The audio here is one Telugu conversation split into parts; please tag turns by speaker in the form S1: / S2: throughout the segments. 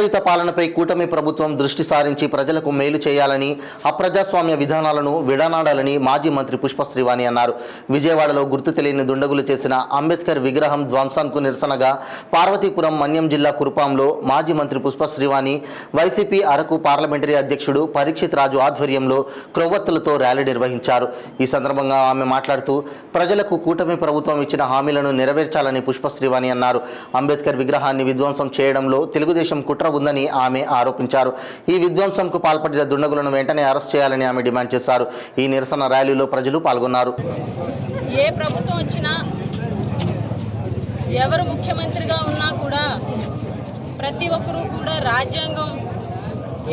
S1: ప్రజాయుత పాలనపై కూటమి ప్రభుత్వం దృష్టి సారించి ప్రజలకు మేలు చేయాలని, అప్రజాస్వామ్య విధానాలను విడనాడాలని మాజీ మంత్రి పుష్ప శ్రీవాణి అన్నారు. విజయవాడలో గుర్తు తెలియని దుండగులు చేసిన అంబేద్కర్ విగ్రహం ధ్వంసానికి నిరసనగా పార్వతీపురం మన్యం జిల్లా కురుపాంలో మాజీ మంత్రి పుష్ప శ్రీవాణి, వైసీపీ అరకు పార్లమెంటరీ అధ్యక్షుడు పరీక్షిత్ రాజు ఆధ్వర్యంలో క్రొవ్వొత్తులతో ర్యాలీ నిర్వహించారు. ఈ సందర్భంగా ఆమె మాట్లాడుతూ ప్రజలకు కూటమి ప్రభుత్వం ఇచ్చిన హామీలను నెరవేర్చాలని పుష్ప శ్రీవాణి అన్నారు. అంబేద్కర్ విగ్రహాన్ని విధ్వంసం చేయడంలో తెలుగుదేశం కుట్ర ఉందని ఆమె ఆరోపించారు. ఈ విధ్వంసంకు పాల్పడిన దుండగులను వెంటనే అరెస్ట్ చేయాలని ఆమె డిమాండ్ చేశారు. ఈ నిరసన ర్యాలీలో ప్రజలు పాల్గొన్నారు.
S2: ఏ ప్రభుత్వం వచ్చినా, ఎవరు ముఖ్యమంత్రిగా ఉన్నా కూడా ప్రతి ఒక్కరూ కూడా రాజ్యాంగం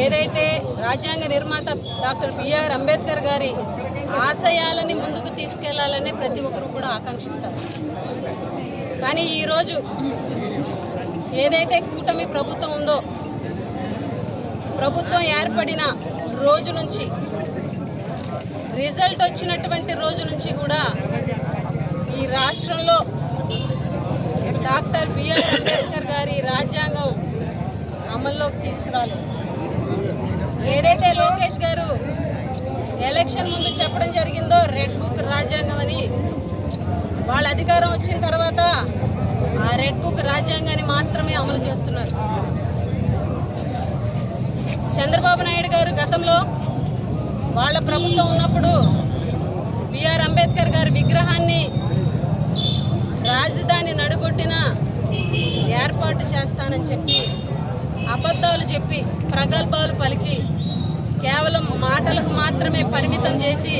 S2: ఏదైతే రాజ్యాంగ నిర్మాత డాక్టర్ బిఆర్ అంబేద్కర్ గారి ఆశయాలని ముందుకు తీసుకెళ్లాలని ప్రతి ఒక్కరూ కూడా ఆకాంక్షిస్తారు. కానీ ఈరోజు ఏదైతే కూటమి ప్రభుత్వం ఉందో, ప్రభుత్వం ఏర్పడిన రోజు నుంచి, రిజల్ట్ వచ్చినటువంటి రోజు నుంచి కూడా ఈ రాష్ట్రంలో డాక్టర్ బిఆర్ అంబేద్కర్ గారి రాజ్యాంగం అమల్లోకి తీసుకురాలేదు. ఏదైతే లోకేష్ గారు ఎలక్షన్ ముందు చెప్పడం జరిగిందో రెడ్ బుక్ రాజ్యాంగం అని, వాళ్ళ అధికారం వచ్చిన తర్వాత ఆ రెడ్ బుక్ రాజ్యాంగాన్ని మాత్రమే అమలు చేస్తున్నారు. చంద్రబాబు నాయుడు గారు గతంలో వాళ్ళ ప్రభుత్వం ఉన్నప్పుడు బిఆర్ అంబేద్కర్ గారి విగ్రహాన్ని రాజధాని నడుబొట్టిన ఏర్పాటు చేస్తానని చెప్పి అబద్ధాలు చెప్పి ప్రగల్భాలు పలికి కేవలం మాటలకు మాత్రమే పరిమితం చేసి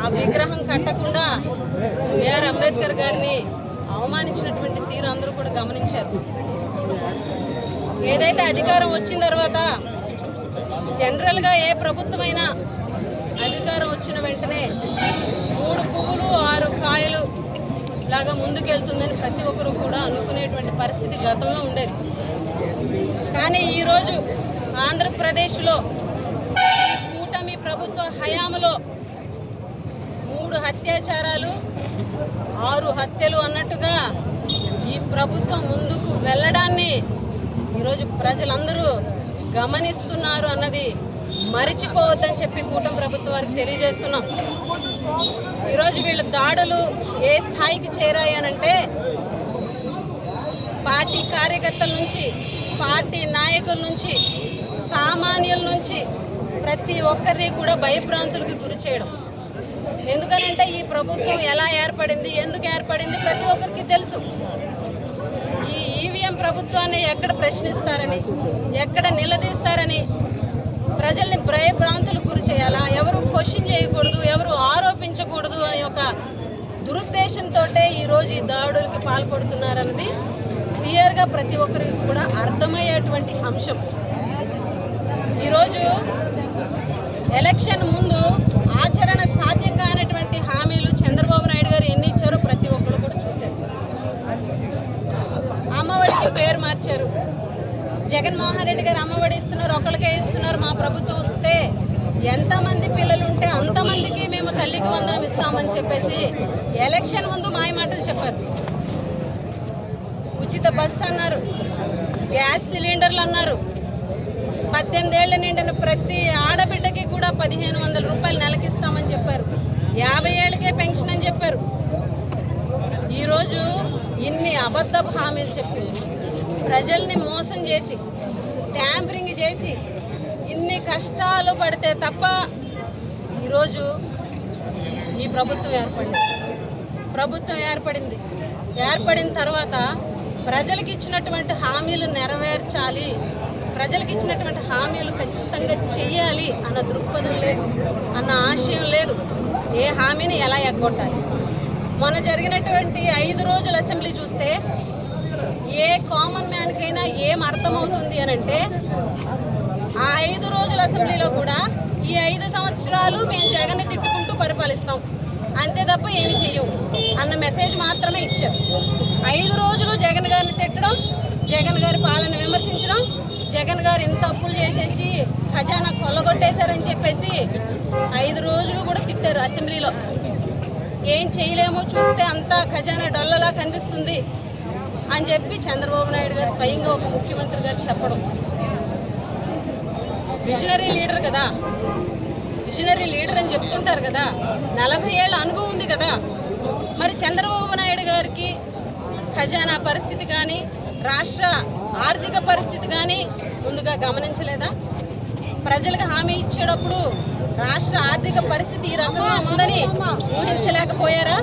S2: ఆ విగ్రహం కట్టకుండా బిఆర్ అంబేద్కర్ గారిని అవమానించినటువంటి తీరు అందరూ కూడా గమనించారు. ఏదైతే అధికారం వచ్చిన తర్వాత జనరల్గా ఏ ప్రభుత్వమైనా అధికారం వచ్చిన వెంటనే 3 పువ్వులు 6 కాయలు లాగా ముందుకెళ్తుందని ప్రతి ఒక్కరూ కూడా అనుకునేటువంటి పరిస్థితి గతంలో ఉండేది. కానీ ఈరోజు ఆంధ్రప్రదేశ్లో కూటమి ప్రభుత్వ హయాంలో 3 అత్యాచారాలు 6 హత్యలు అన్నట్టుగా ఈ ప్రభుత్వం ముందుకు వెళ్ళడాన్ని ఈరోజు ప్రజలందరూ గమనిస్తున్నారు అన్నది మరిచిపోవద్దని చెప్పి కూటమి ప్రభుత్వం వారికి తెలియజేస్తున్నాం. ఈరోజు వీళ్ళ దాడులు ఏ స్థాయికి చేరాయి అనంటే, పార్టీ కార్యకర్తల నుంచి, పార్టీ నాయకుల నుంచి, సామాన్యుల నుంచి ప్రతి ఒక్కరిని కూడా భయభ్రాంతులకు గురి చేయడం. ఎందుకనంటే ఈ ప్రభుత్వం ఎలా ఏర్పడింది, ఎందుకు ఏర్పడింది ప్రతి ఒక్కరికి తెలుసు. ఈ ఈవీఎం ప్రభుత్వాన్ని ఎక్కడ ప్రశ్నిస్తారని, ఎక్కడ నిలదీస్తారని, ప్రజల్ని భయభ్రాంతులకు గురి చేయాలా, ఎవరు క్వశ్చన్ చేయకూడదు, ఎవరు ఆరోపించకూడదు అనే ఒక దురుద్దేశంతో ఈరోజు ఈ దాడులకి పాల్పడుతున్నారన్నది క్లియర్గా ప్రతి ఒక్కరికి కూడా అర్థమయ్యేటువంటి అంశం. ఈరోజు ఎలక్షన్ ముందు ఆచరణ సాధ్యం కానటువంటి హామీలు చంద్రబాబు నాయుడు గారు ఎన్ని ఇచ్చారో ప్రతి ఒక్కరు కూడా చూశారు. అమ్మఒడికి పేరు మార్చారు. జగన్మోహన్ రెడ్డి గారు అమ్మఒడి ఇస్తున్నారు, ఒకరికే ఇస్తున్నారు. మా ప్రభుత్వం వస్తే ఎంతమంది పిల్లలు ఉంటే అంతమందికి మేము తల్లికి వందనం ఇస్తామని చెప్పేసి ఎలక్షన్ ముందు మాయమాటలు చెప్పారు. ఉచిత బస్సు అన్నారు, గ్యాస్ సిలిండర్లు అన్నారు, 18 ఏళ్ల నిండిన ప్రతి ఆడబిడ్డకి కూడా 1500 రూపాయలు నెలకిస్తామని చెప్పారు. 50 ఏళ్ళకే పెన్షన్ అని చెప్పారు. ఈరోజు ఇన్ని అబద్ధపు హామీలు చెప్పి ప్రజల్ని మోసం చేసి ట్యాంపరింగ్ చేసి ఇన్ని కష్టాలు పడితే తప్ప ఈరోజు ఈ ప్రభుత్వం ఏర్పడింది. ఏర్పడిన తర్వాత ప్రజలకు ఇచ్చినటువంటి హామీలు నెరవేర్చాలి, ప్రజలకు ఇచ్చినటువంటి హామీలు ఖచ్చితంగా చెయ్యాలి అన్న దృక్పథం లేదు, అన్న ఆశయం లేదు. ఏ హామీని ఎలా ఎగ్గొట్టాలి. మొన్న జరిగినటువంటి 5 రోజుల అసెంబ్లీ చూస్తే ఏ కామన్ మ్యాన్కైనా ఏం అర్థమవుతుంది అని అంటే, ఆ 5 రోజుల అసెంబ్లీలో కూడా ఈ 5 సంవత్సరాలు మేము జగన్ని తిట్టుకుంటూ పరిపాలిస్తాం, అంతే తప్ప ఏమి చెయ్యవు అన్న మెసేజ్ మాత్రమే ఇచ్చారు. 5 రోజులు జగన్ గారిని తిట్టడం, జగన్ గారి పాలన విమర్శించడం, జగన్ గారు ఇంత తప్పులు చేసేసి ఖజానా కొల్లగొట్టేశారని చెప్పేసి 5 రోజులు కూడా తిట్టారు అసెంబ్లీలో. ఏం చేయలేమో, చూస్తే అంతా ఖజానా డొల్లలా కనిపిస్తుంది అని చెప్పి చంద్రబాబు నాయుడు గారు స్వయంగా ఒక ముఖ్యమంత్రి గారు చెప్పడం. విజనరీ లీడర్ కదా, విజనరీ లీడర్ అని చెప్తుంటారు కదా, 40 ఏళ్ళ అనుభవం ఉంది కదా. మరి చంద్రబాబు నాయుడు గారికి ఖజానా పరిస్థితి కానీ రాష్ట్ర ఆర్థిక పరిస్థితి కానీ ముందుగా గమనించలేదా? ప్రజలకు హామీ ఇచ్చేటప్పుడు రాష్ట్ర ఆర్థిక పరిస్థితి ఈ రకంగా ఉందని ఊహించలేకపోయారా?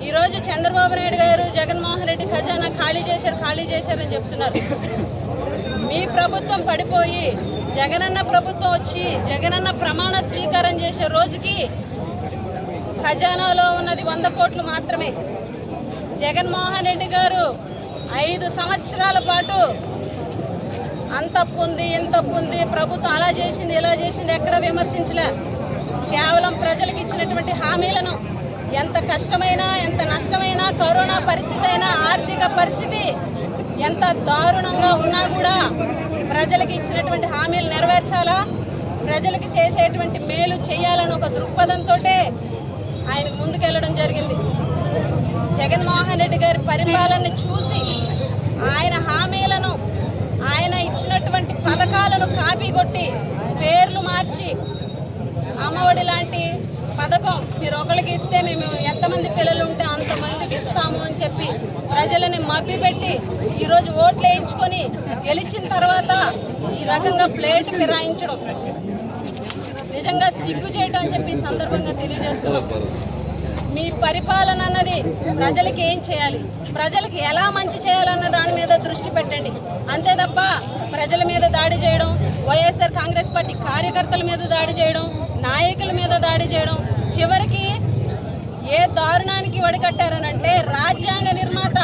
S2: ఈరోజు చంద్రబాబు నాయుడు గారు జగన్మోహన్ రెడ్డి ఖజానా ఖాళీ చేశారని చెప్తున్నారు. మీ ప్రభుత్వం పడిపోయి జగనన్న ప్రభుత్వం వచ్చి జగనన్న ప్రమాణ స్వీకారం చేసే రోజుకి ఖజానాలో ఉన్నది 100 కోట్లు మాత్రమే. జగన్మోహన్ రెడ్డి గారు 5 సంవత్సరాల పాటు అంతప్పుంది ఇంతప్పుంది, ప్రభుత్వం అలా చేసింది ఇలా చేసింది ఎక్కడ విమర్శించలే. కేవలం ప్రజలకు ఇచ్చినటువంటి హామీలను ఎంత కష్టమైనా ఎంత నష్టమైనా, కరోనా పరిస్థితి అయినా, ఆర్థిక పరిస్థితి ఎంత దారుణంగా ఉన్నా కూడా ప్రజలకు ఇచ్చినటువంటి హామీలు నెరవేర్చాలా, ప్రజలకు చేసేటువంటి మేలు చేయాలని ఒక దృక్పథంతో ఆయనకు ముందుకెళ్ళడం జరిగింది. జగన్మోహన్ రెడ్డి గారి పరిపాలనని చూసి ఆయన హామీలను, ఆయన ఇచ్చినటువంటి పథకాలను కాపీ కొట్టి పేర్లు మార్చి అమ్మఒడి లాంటి పథకం మీరు ఒకరికి ఇస్తే మేము ఎంతమంది పిల్లలు ఉంటే అంతమందికి ఇస్తాము అని చెప్పి ప్రజలని మభ్యపెట్టి ఈరోజు ఓట్లు వేయించుకొని గెలిచిన తర్వాత ఈ రకంగా ప్లేట్ ఫిరాయించడం నిజంగా సిగ్గు చేయటం అని చెప్పి సందర్భంగా తెలియజేస్తున్నాం. మీ పరిపాలన అన్నది ప్రజలకి ఏం చేయాలి, ప్రజలకి ఎలా మంచి చేయాలన్న దాని మీద దృష్టి పెట్టండి. అంతే తప్ప ప్రజల మీద దాడి చేయడం, వైఎస్ఆర్ కాంగ్రెస్ పార్టీ కార్యకర్తల మీద దాడి చేయడం, నాయకుల మీద దాడి చేయడం, చివరికి ఏ దారుణానికి వడికట్టారనంటే రాజ్యాంగ నిర్మాత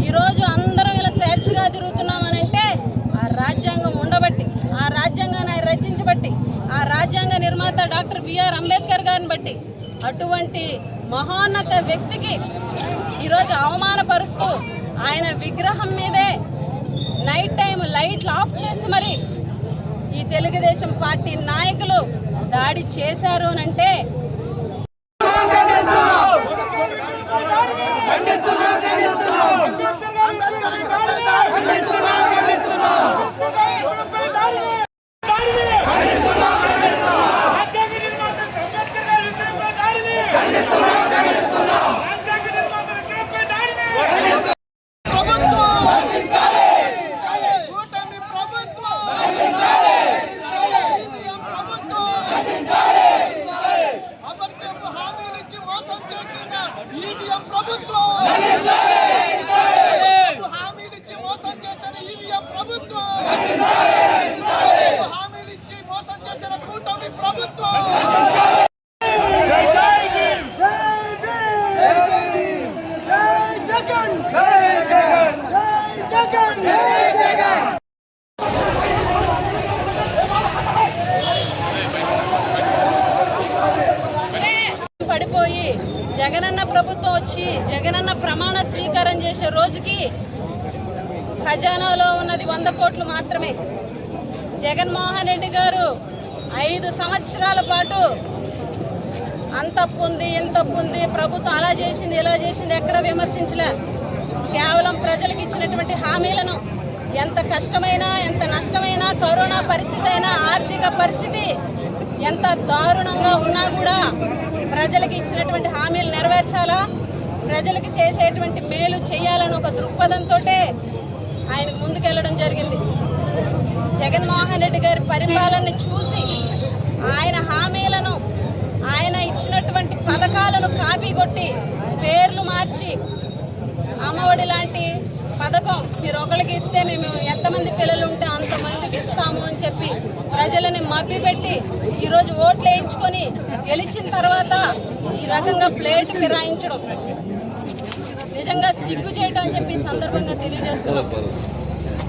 S2: ఈరోజు అందరం ఇలా స్వేచ్ఛగా తిరుగుతున్నామనంటే ఆ రాజ్యాంగం ఉండబట్టి, ఆ రాజ్యాంగాన్ని ఆయన రచించబట్టి, ఆ రాజ్యాంగ నిర్మాత డాక్టర్ బిఆర్ అంబేద్కర్ గారిని బట్టి అటువంటి మహోన్నత వ్యక్తికి ఈరోజు అవమానపరుస్తూ ఆయన విగ్రహం మీదే నైట్ టైం లైట్లు ఆఫ్ చేసి మరి ఈ తెలుగుదేశం పార్టీ నాయకులు దాడి చేశారు అనంటే పడిపోయి జగనన్న ప్రభుత్వం వచ్చి జగనన్న ప్రమాణ స్వీకారం చేసే రోజుకి ఖజానాలో ఉన్నది 100 కోట్లు మాత్రమే. జగన్మోహన్ రెడ్డి గారు 5 సంవత్సరాల పాటు అంతప్పుంది ఇంతప్పుంది, ప్రభుత్వం అలా చేసింది ఇలా చేసింది ఎక్కడ విమర్శించలే. కేవలం ప్రజలకు ఇచ్చినటువంటి హామీలను ఎంత కష్టమైనా ఎంత నష్టమైనా, కరోనా పరిస్థితి అయినా, ఆర్థిక పరిస్థితి ఎంత దారుణంగా ఉన్నా కూడా ప్రజలకు ఇచ్చినటువంటి హామీలు నెరవేర్చాలా, ప్రజలకు చేసేటువంటి మేలు చేయాలని ఒక దృక్పథంతో ఆయనకు ముందుకెళ్ళడం జరిగింది. జగన్మోహన్ రెడ్డి గారి పరిపాలనని చూసి ఆయన హామీలను, ఆయన ఇచ్చినటువంటి పథకాలను కాపీ కొట్టి పేర్లు మార్చి అమ్మఒడి లాంటి పథకం మీరు ఒకరికి ఇస్తే మేము ఎంతమంది పిల్లలు ఉంటే అంతమందికి ఇస్తాము అని చెప్పి ప్రజలని మభ్యపెట్టి ఈరోజు ఓట్లు వేయించుకొని గెలిచిన తర్వాత ఈ రకంగా ప్లేట్ ఫిరాయించడం నిజంగా సిగ్గు చేయటం అని చెప్పి సందర్భంగా తెలియజేస్తున్నాం.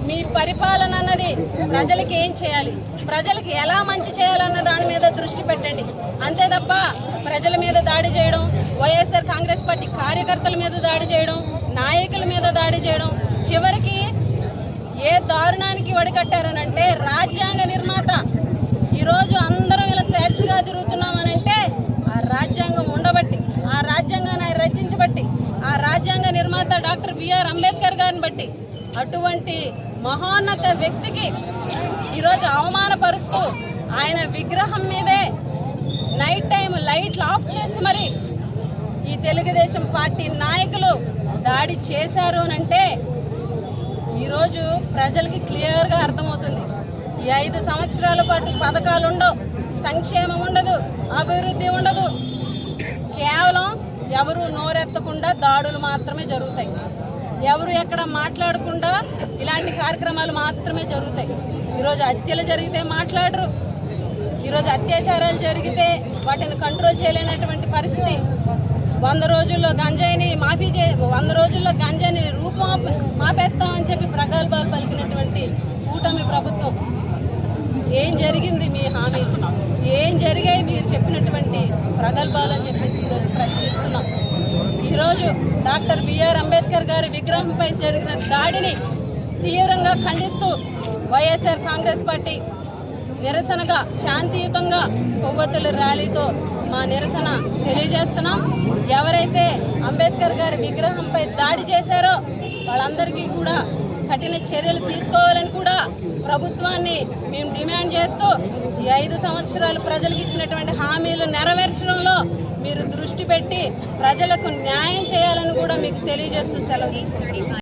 S2: మీ పరిపాలన అన్నది ప్రజలకి ఏం చేయాలి, ప్రజలకి ఎలా మంచి చేయాలన్న దాని మీద దృష్టి పెట్టండి. అంతే తప్ప ప్రజల మీద దాడి చేయడం, వైఎస్ఆర్ కాంగ్రెస్ పార్టీ కార్యకర్తల మీద దాడి చేయడం, నాయకుల మీద దాడి చేయడం, చివరికి ఏ దారుణానికి వడికట్టారనంటే రాజ్యాంగ నిర్మాత ఈరోజు అందరం ఇలా స్వేచ్ఛగా తిరుగుతున్నామనంటే ఆ రాజ్యాంగం ఉండబట్టి, ఆ రాజ్యాంగాన్ని ఆయన రచించబట్టి, ఆ రాజ్యాంగ నిర్మాత డాక్టర్ బిఆర్ అంబేద్కర్ గారిని బట్టి అటువంటి మహోన్నత వ్యక్తికి ఈరోజు అవమానపరుస్తూ ఆయన విగ్రహం మీదే నైట్ టైం లైట్లు ఆఫ్ చేసి మరి ఈ తెలుగుదేశం పార్టీ నాయకులు దాడి చేశారు అంటే ఈరోజు ప్రజలకి క్లియర్గా అర్థమవుతుంది. ఈ 5 సంవత్సరాల పాటు పథకాలు ఉండవు, సంక్షేమం ఉండదు, అభివృద్ధి ఉండదు. కేవలం ఎవరు నోరెత్తకుండా దాడులు మాత్రమే జరుగుతాయి. ఎవరు ఎక్కడ మాట్లాడకుండా ఇలాంటి కార్యక్రమాలు మాత్రమే జరుగుతాయి. ఈరోజు హత్యలు జరిగితే మాట్లాడరు, ఈరోజు అత్యాచారాలు జరిగితే వాటిని కంట్రోల్ చేయలేనటువంటి పరిస్థితి. 100 రోజుల్లో గంజాయిని 100 రోజుల్లో గంజాయిని మాపేస్తామని చెప్పి ప్రగల్భాలు పలికినటువంటి కూటమి ప్రభుత్వం. ఏం జరిగింది మీ హామీలు? ఏం జరిగాయి మీరు చెప్పినటువంటి ప్రగల్భాలు అని చెప్పేసి ఈరోజు ప్రశ్నిస్తున్నాం. ఈరోజు డాక్టర్ బిఆర్ అంబేద్కర్ గారి విగ్రహంపై జరిగిన దాడిని తీవ్రంగా ఖండిస్తూ వైఎస్ఆర్ కాంగ్రెస్ పార్టీ నిరసనగా శాంతియుతంగా కొవ్వొత్తుల ర్యాలీతో మా నిరసన తెలియజేస్తున్నాం. ఎవరైతే అంబేద్కర్ గారి విగ్రహంపై దాడి చేశారో వాళ్ళందరికీ కూడా కఠిన చర్యలు తీసుకోవాలని కూడా ప్రభుత్వాన్ని మేము డిమాండ్ చేస్తూ ఈ 5 సంవత్సరాలు ప్రజలకు ఇచ్చినటువంటి హామీలు నెరవేర్చడంలో మీరు దృష్టి పెట్టి ప్రజలకు న్యాయం చేయాలని కూడా మీకు తెలియజేస్తూ సెలవు తీసుకుంటున్నాం.